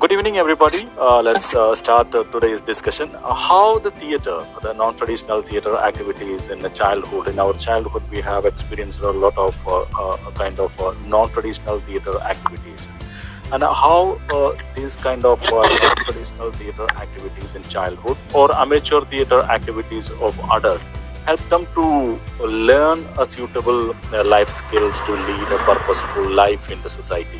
Good evening, everybody. Let's start today's discussion. How the theater, the non-traditional theater activities in the childhood. In our childhood, we have experienced a lot of non-traditional theater activities, and how these kind of non-traditional theater activities in childhood or amateur theater activities of adult help them to learn a suitable life skills to lead a purposeful life in the society.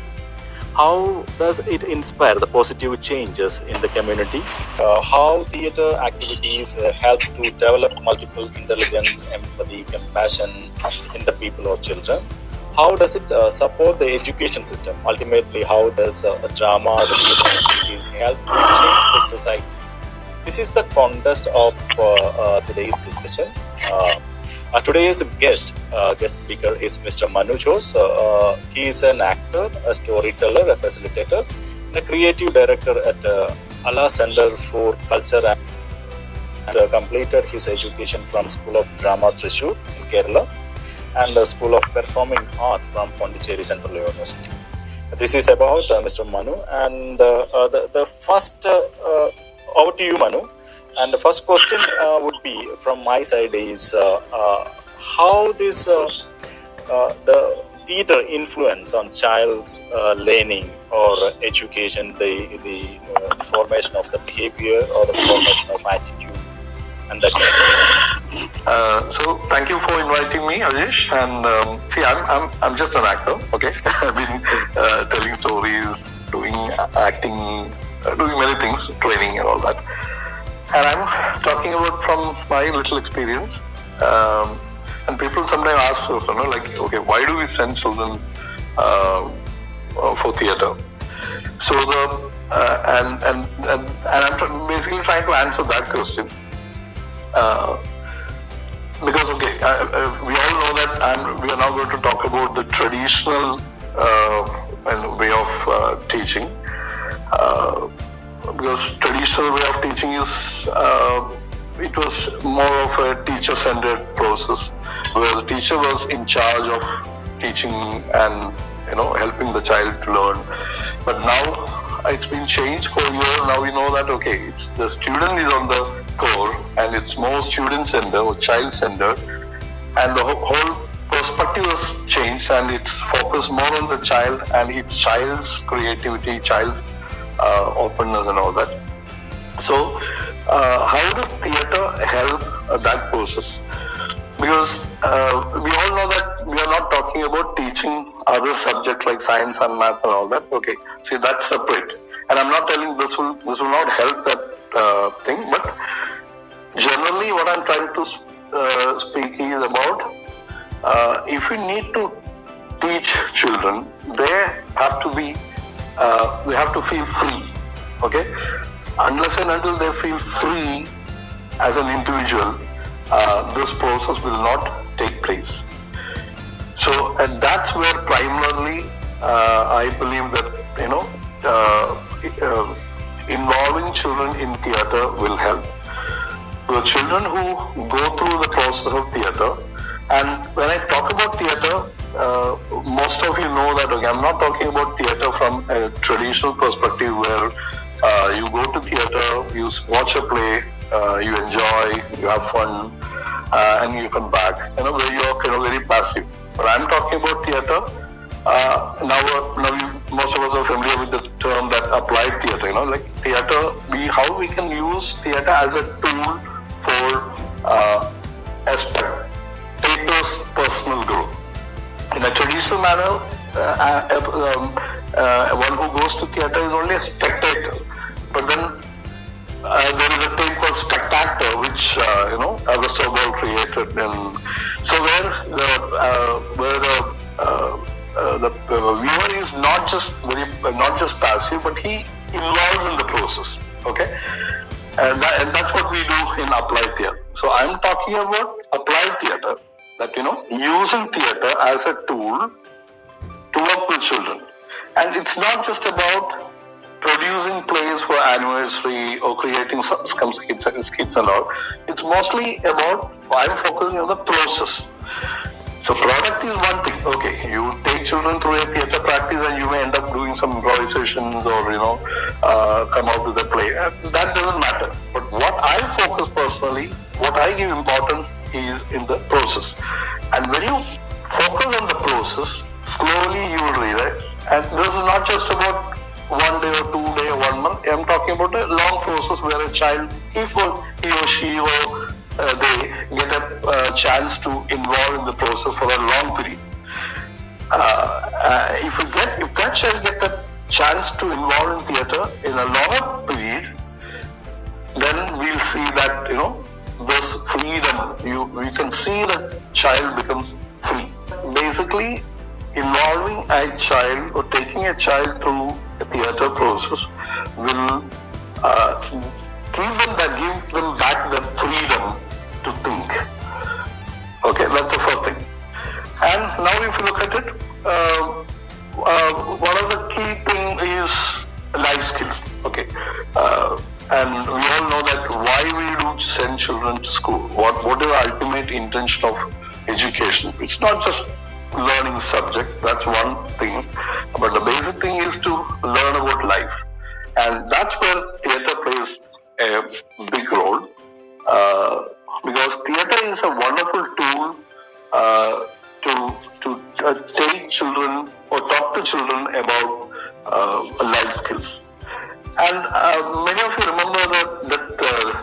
How does it inspire the positive changes in the community? How theater activities help to develop multiple intelligence, empathy, compassion in the people or children? How does it support the education system? Ultimately, how does drama, the theater activities help to change the society? This is the context of today's discussion. Today's guest speaker is Mr. Manu Jose. He is an actor, a storyteller, a facilitator, and a creative director at Allah Center for Culture and completed his education from School of Drama Thrissur in Kerala and the School of Performing Art from Pondicherry Central University. This is about Mr. Manu, and the first over to you, Manu. And the first question would be from my side is how this the theater influence on child's learning or education, the formation of the behavior or the formation of attitude and that kind of. So thank you for inviting me, Ajesh. And see, I'm just an actor. Okay, I've been telling stories, doing acting, doing many things, training and all that. And I'm talking about from my little experience. And people sometimes ask us, like, okay, why do we send children for theater? So and I'm basically trying to answer that question because okay, we all know that, we are now going to talk about the traditional way of teaching. Because traditional way of teaching is, it was more of a teacher-centered process, where the teacher was in charge of teaching and helping the child to learn. But now it's been changed for years. Now we know that okay, it's the student is on the core, and it's more student-centered or child-centered, and the whole perspective has changed, and it's focused more on the child and its child's creativity, child's openness and all that. So how does theater help that process? Because we all know that we are not talking about teaching other subjects like science and maths and all that. Okay, see, that's separate. And I'm not telling this will not help that thing, but generally what I'm trying to speak is about if we need to teach children, they have to be they have to feel free, okay? Unless and until they feel free as an individual, this process will not take place. So, and that's where primarily I believe that, involving children in theater will help. The children who go through the process of theater, and when I talk about theater, most of you know that okay, I'm not talking about theater from a traditional perspective where you go to theater, you watch a play, you enjoy, you have fun, and you come back. Where you are very passive. But I'm talking about theater. Now most of us are familiar with the term that applied theater. Like theater, how we can use theater as a tool for a spectator's personal growth. In a traditional manner, one who goes to theater is only a spectator. But then there is a thing called spectator, which Augusto Ball created. And so where the viewer is not just passive, but he involves in the process. Okay, and that's what we do in applied theater. So I'm talking about applied theater. That using theater as a tool to work with children. And it's not just about producing plays for anniversary or creating some skits and all. It's mostly about, I'm focusing on the process. So product is one thing. Okay, you take children through a theatre practice and you may end up doing some improvisations or come out with a play. That doesn't matter. But what I focus personally, what I give importance is in the process. And when you focus on the process, slowly you will realize. And this is not just about 1 day or 2 day or 1 month. I'm talking about a long process where a child, if he or she or they get a chance to involve in the process for a long period. If that child gets a chance to involve in theatre in a longer period, then we'll see that this freedom. We can see that child becomes free. Basically, involving a child or taking a child through a theatre process will give them back the freedom to think. Okay, that's the first thing. And now if you look at it, one of the key thing is life skills. Okay, and we all know that why we do send children to school. What is the ultimate intention of education? It's not just learning subjects. That's one thing, but the basic thing is to learn about life, and that's where theatre plays a big role. Because theatre is a wonderful tool to take children or talk to children about life skills. And many of you remember that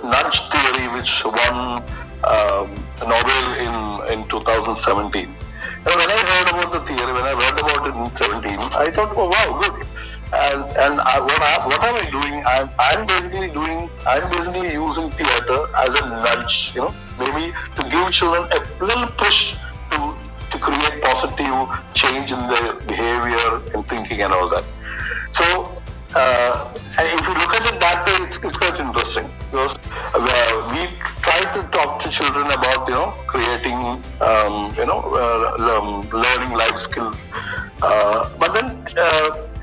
nudge theory, which won a Nobel in 2017. When I heard about the theory, when I read about it in 17, I thought, oh wow, good. And what am I doing? I'm basically using theatre as a nudge, maybe to give children a little push to create positive change in their behavior and thinking and all that. So if you look at it that way, it's quite interesting because we try to talk to children about creating learning life skills, but then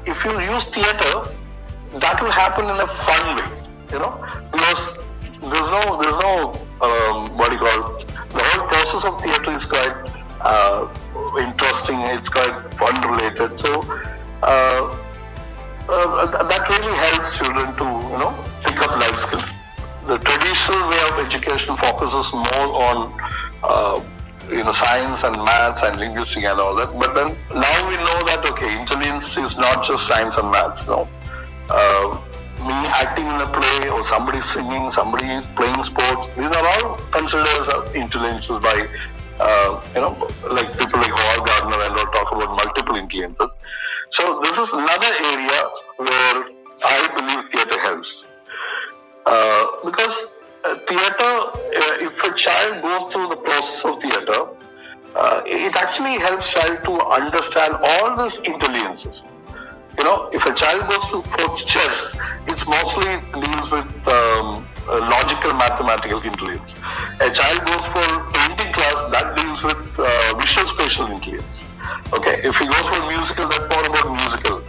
if you use theatre, that will happen in a fun way, because there's no what do you call it? The whole process of theatre is quite interesting. It's quite fun related. So that really helps children to pick up life skills. The traditional way of education focuses more on science and maths and linguistics and all that. But then now we know that intelligence is not just science and maths. Me acting in a play or somebody singing, somebody playing sports, these are all considered as intelligences by like people like Howard Gardner and all talk about multiple intelligences. So this is another area where I believe theatre helps. Because theatre, if a child goes through the process of theatre, it actually helps child to understand all these intelligences. If a child goes for chess, it mostly deals with logical mathematical intelligence. A child goes for painting class, that deals with visual spatial intelligence. Okay, if he goes for musical, that's more about musical.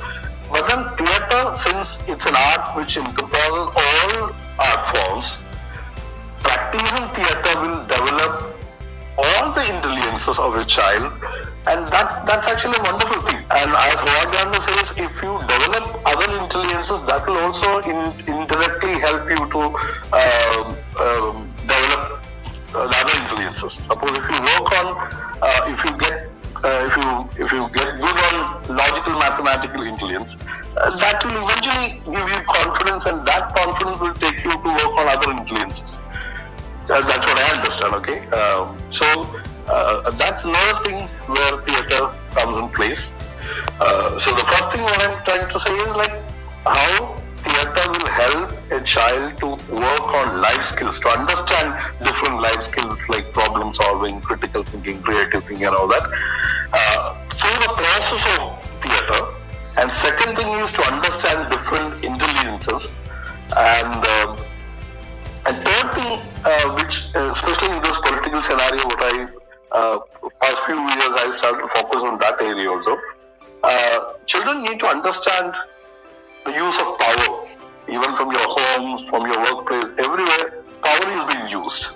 But then theatre, since it's an art which encompasses all art forms, practicing theatre will develop all the intelligences of a child, and that's actually a wonderful thing. And as Howard Gardner says, if you develop other intelligences, that will also indirectly help you to develop the other intelligences. Suppose if you work on, if you get good on logical mathematical intelligence, that will eventually give you confidence, and that confidence will take you to work on other intelligences. That's what I understand, okay? So that's another thing where theatre comes in place. So the first thing what I'm trying to say is like how theatre will help a child to work on life skills, to understand different life skills like problem solving, critical thinking, creative thinking and all that. Through the process of theatre. And second thing is to understand different intelligences. And third thing, which especially in this political scenario, what past few years I started to focus on that area also. Children need to understand the use of power, even from your homes, from your workplace, everywhere. Power is being used,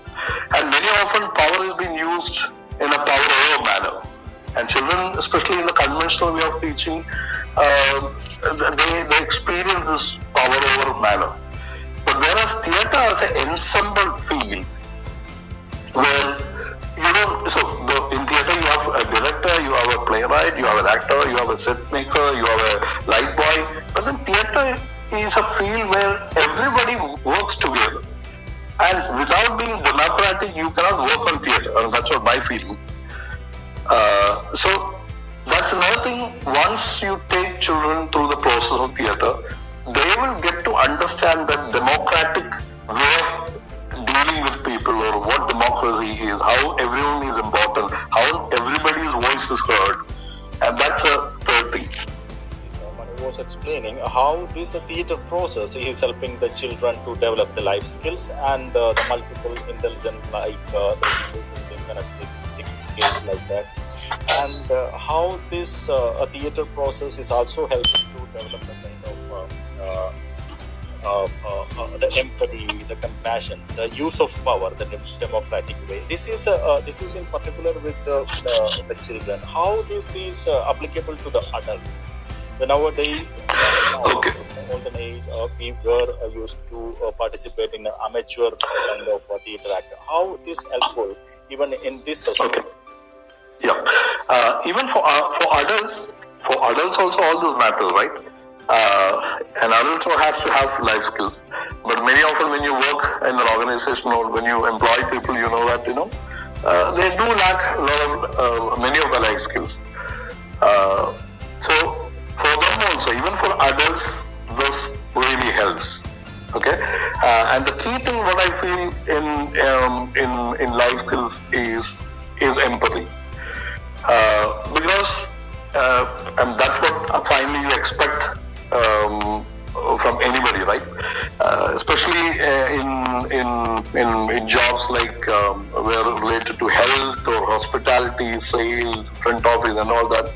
and very often power is being used in a power over manner. children, especially in the conventional way of teaching, they experience this power over manner. But whereas theatre has an ensemble feel, where in theatre you have a director, you have a playwright, you have an actor, you have a set maker, you have a light boy. But then theatre is a field where everybody works together. And without being democratic, you cannot work on theatre. That's what my feeling. So that's another thing. Once you take children through the process of theatre, they will get to understand that democratic way of dealing with people, or what democracy is, how everyone is important, how everybody's voice is heard. And that's a third thing. Manu was explaining how this theatre process is helping the children to develop the life skills and the multiple intelligent, like the kinesthetic skills like that, and how this theatre process is also helping to develop the kind of the empathy, the compassion, the use of power, the democratic way. This is in particular with the children. How this is applicable to the adult? Nowadays, olden age, we were used to participate in amateur kind of theatre act. How this helpful even in this society? Okay. Yeah. Even for adults also all this matters, right? An adult has to have life skills. But many often when you work in an organization or when you employ people, you know that they do lack a lot of many of the life skills. So for them also, even for adults, this really helps. Okay, and the key thing what I feel in life skills is empathy, because and that's what finally you expect from anybody, right? Especially in jobs like where related to health or hospitality, sales, front office, and all that.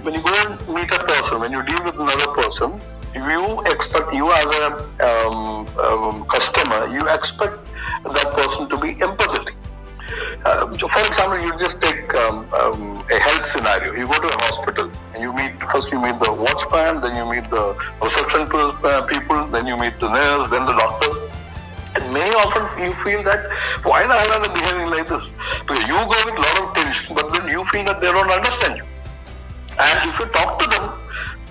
When you go and meet a person, when you deal with another person, you expect, you as a customer, you expect that person to be empathetic. For example, you just take a health scenario. You go to a hospital and you meet the watchman, then you meet the reception people, then you meet the nurse, then the doctor. And many often you feel that, why the hell are they behaving like this? Because you go with a lot of tension, but then you feel that they don't understand you. And if you talk to them,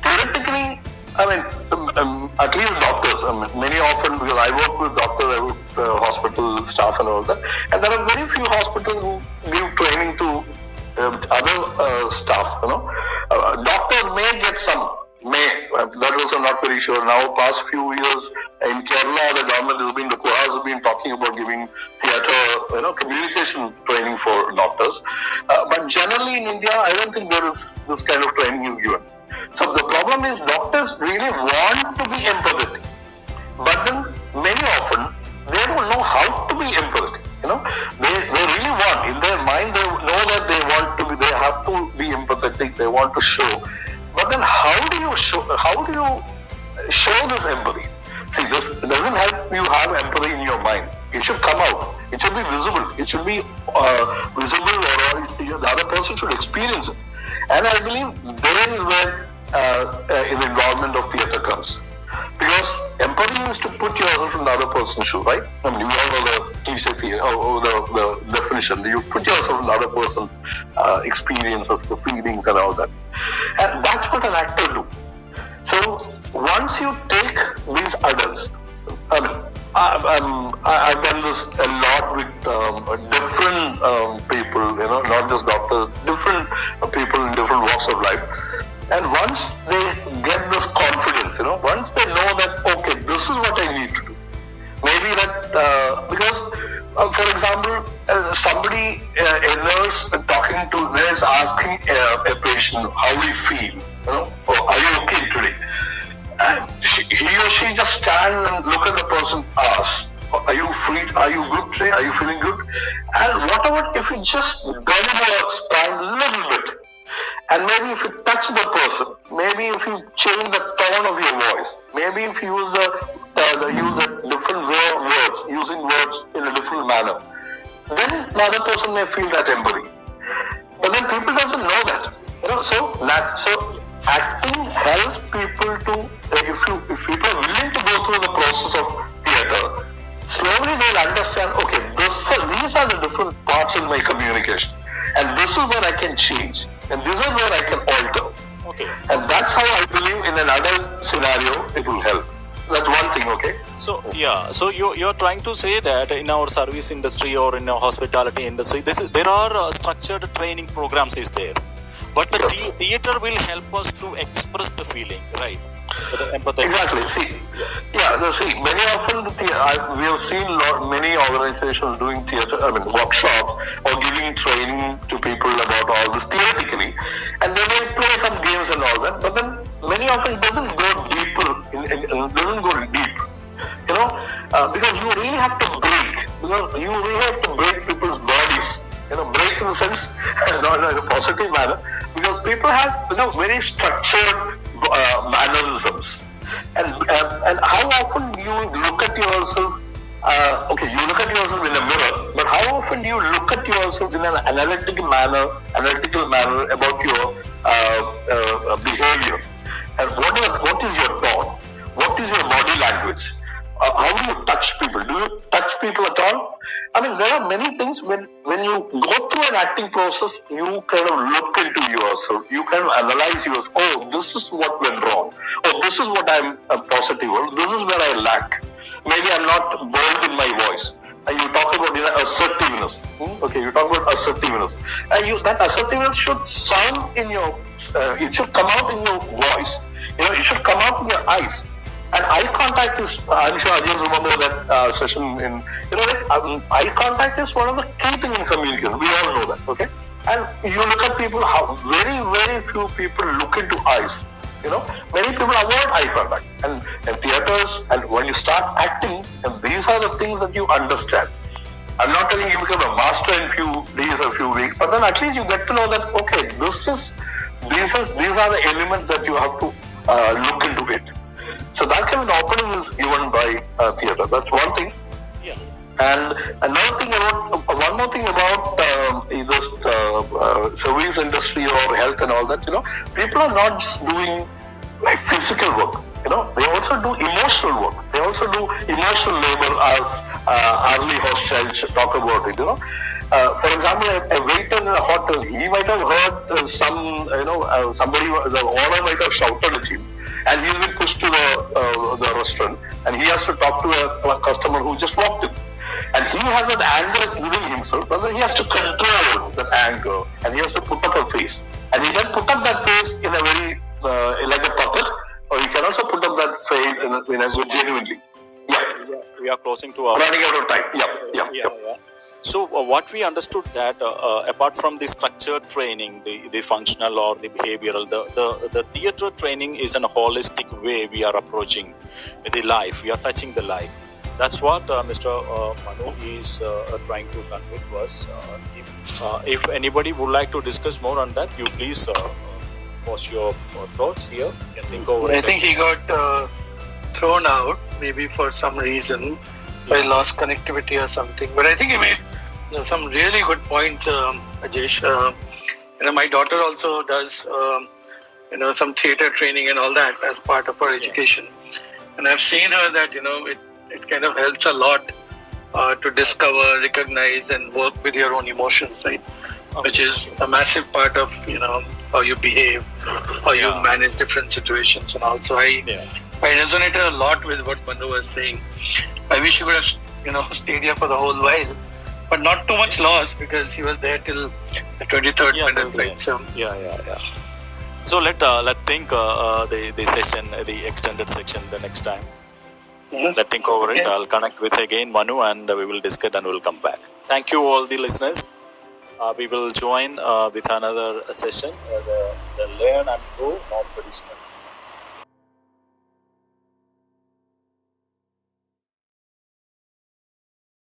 theoretically, at least doctors, many often, because I work with doctors, I work with hospital staff and all that, and there are very few hospitals who give training to other staff, doctors may get some, that also not very sure. Now, past few years, in Kerala, the government has been talking about giving theatre, communication training for doctors. But generally in India, I don't think there is this kind of training is given. So the problem is doctors really want to be empathetic, but then many often they don't know how to be empathetic. They really want, in their mind, they know that they have to be empathetic, they want to show. But then how do you show this empathy? See, this doesn't help you have empathy in your mind. It should come out. It should be visible. It should be visible, or the other person should experience it. And I believe there is where the involvement of theatre comes. Because empathy is to put yourself in the other person's shoe, right? You all know the cliche or the definition. You put yourself in the other person's experiences, the feelings and all that. And that's what an actor do. So once you take these adults, I've done this a lot with different people, not just doctors, different people in different walks of life. And once they get this confidence, once they know that, okay, this is what I need to do. Maybe that, because, for example, somebody, a nurse asking a patient how he feels, are you okay today? And he or she just stands and look at the person, asks, are you free? Are you good today? Are you feeling good? And whatever, if you just bend your spine a little bit, and maybe if you touch the person, maybe if you change the tone of your voice, maybe if you use a different way of words, using words in a different manner, then the other person may feel that empathy. But then people doesn't So acting helps people to, if people are willing to go through the process of theatre, slowly they'll understand, okay, these are the different parts in my communication. And this is where I can change. And this is where I can alter. Okay. And that's how I believe in an adult scenario it will help. That's one thing, okay? So you're trying to say that in our service industry or in our hospitality industry, there are structured training programs is there, but the theater will help us to express the feeling, right? Exactly. See, many often we have seen many organizations doing theater, workshops or giving training to people about all this theoretically, and they may play some games and all that, but then many often it doesn't go deeper, doesn't go deep, because you really have to break people's bodies, break in the sense, not in a positive manner, because people have, very structured mannerisms, and how often you look at yourself. You look at yourself in a mirror, but how often do you look at yourself in an analytical manner about your behavior, and what is your tone, what is your body language, how do you touch people? Do you touch people at all? There are many things when you go through an acting process, you kind of look into yourself, you kind of analyze yourself. Oh, this is what went wrong. Oh, this is what I'm positive on. This is where I lack. Maybe I'm not bold in my voice. And you talk about assertiveness. Okay, you talk about assertiveness. And that assertiveness should sound in your, it should come out in your voice. It should come out in your eyes. And eye contact is, I'm sure Ajay remember that session in, eye contact is one of the key things in communication. We all know that, okay? And you look at people, how very, very few people look into eyes. Many people avoid eye contact. And theaters, and when you start acting, and these are the things that you understand. I'm not telling you become a master in few days or few weeks, but then at least you get to know that, okay, these are the elements that you have to look into it. So that kind of opening is given by theatre. That's one thing. Yeah. And one more thing about either service industry or health and all that. People are not just doing like physical work. They also do emotional work. They also do emotional labor, as Arlie Hochschild talk about it. For example, a waiter in a hotel, he might have heard somebody, the owner might have shouted at him. And he's been pushed to the restaurant, and he has to talk to a customer who just walked in. And he has an anger within himself, but then he has to control that anger, and he has to put up a face. And he can put up that face in a very, like a puppet, or he can also put up that face in a genuinely. Yeah. We are closing to our... Running out of time. Yeah. So what we understood that apart from the structured training, the functional or the behavioral, the theatre training is a holistic way we are approaching the life. We are touching the life. That's what Mr. Manu is trying to convey to us. If anybody would like to discuss more on that, you please post your thoughts here. You can think over it. I think he got thrown out, maybe for some reason. I lost connectivity or something, but I think he made some really good points, Ajesh. My daughter also does, some theatre training and all that as part of her education, and I've seen her that it kind of helps a lot to discover, recognize, and work with your own emotions, right? Which is a massive part of how you behave, how you manage different situations, and also I resonated a lot with what Manu was saying. I wish he would have stayed here for the whole while, but not too much loss because he was there till the 23rd minute, right? So So let think the session, the extended section, the next time. Mm-hmm. Let's think over it. I'll connect with again Manu, and we will discuss and we'll come back. Thank you all the listeners. We will join with another session, the Learn and Grow Non-Traditional.